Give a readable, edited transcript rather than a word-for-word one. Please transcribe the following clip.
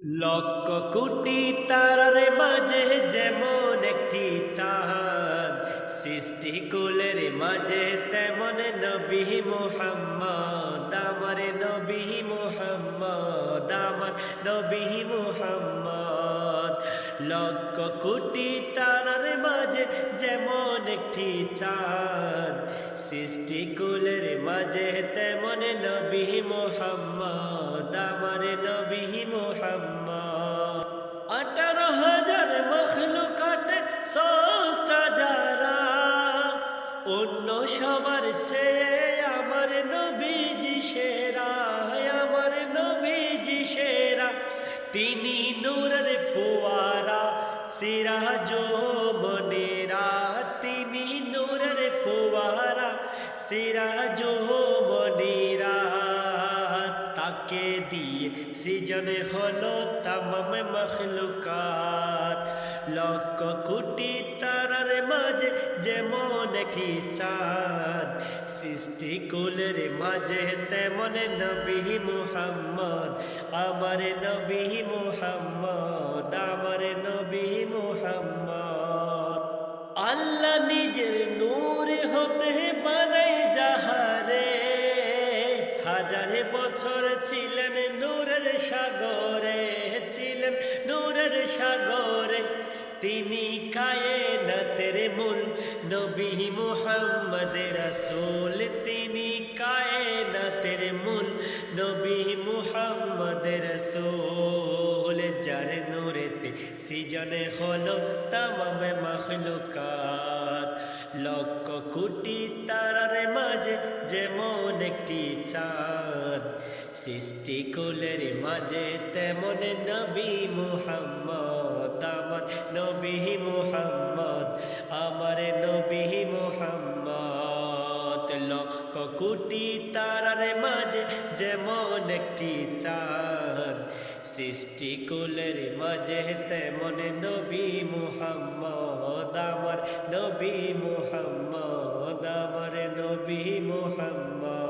লক্ষ কোটি তারার মাঝে যেমন একটি চাঁদ, সৃষ্টিকুলের মাঝে তেমন নবী মুহাম্মদ, আমার নবী মুহাম্মদ, আমার নবী মুহাম্মদ। লক্ষ কোটি তারার মাঝে যেমন একটি চাঁদ, সৃষ্টিকুলের মাঝে তেমন নবী মুহাম্মদ, আমার নবী মুহাম্মদ। 18,000 মখলুকাতে স্রষ্টা যারা, অন্য সবার চেয়ে আমার নবীজি সেরা, আমার নবীজি সেরা। তিনি নূরের পোয়ারা, সিরাজ মনিরা, তিনি নূরের পোয়ারা, সিরাজ মনিরা। তাকে দিয়ে সৃজন হলো তামাম মখলুকাত। লক্ষ কোটি তারার মাঝে যেমন একটি চাঁদ, সৃষ্টিকুলের মাঝে তেমন নবী মুহাম্মদ, আমার নবী মুহাম্মদ, আমার নবী মুহাম্মদ। আল্লাহ নিজের নূর হতে বানাই যাহারে, হাজার বছর ছিলেন নূরের সাগরে, ছিলেন নূরের সাগরে। তিনি কায়েনাতের মূল নবী মুহাম্মদ রাসূল, তিনি কায়েনাতের মূল নবী মুহাম্মদ রাসূল। যার নূরেতে সৃজন হলো তামাম মখলুকাত। লক্ষ কোটি তারার মাঝে যেমন একটি চাঁদ, সৃষ্টিকুলের মাঝে তেমন নবী মুহাম্মদ, আমার নবী মুহাম্মদ, আমার নবী মুহাম্মদ। লক্ষ কোটি তারার মাঝে যেমন একটি চাঁদ, সৃষ্টিকুলের মাঝে তেমন নবী মুহাম্মদ, আমার নবী মুহাম্মদ, আমার নবী মুহাম্মদ।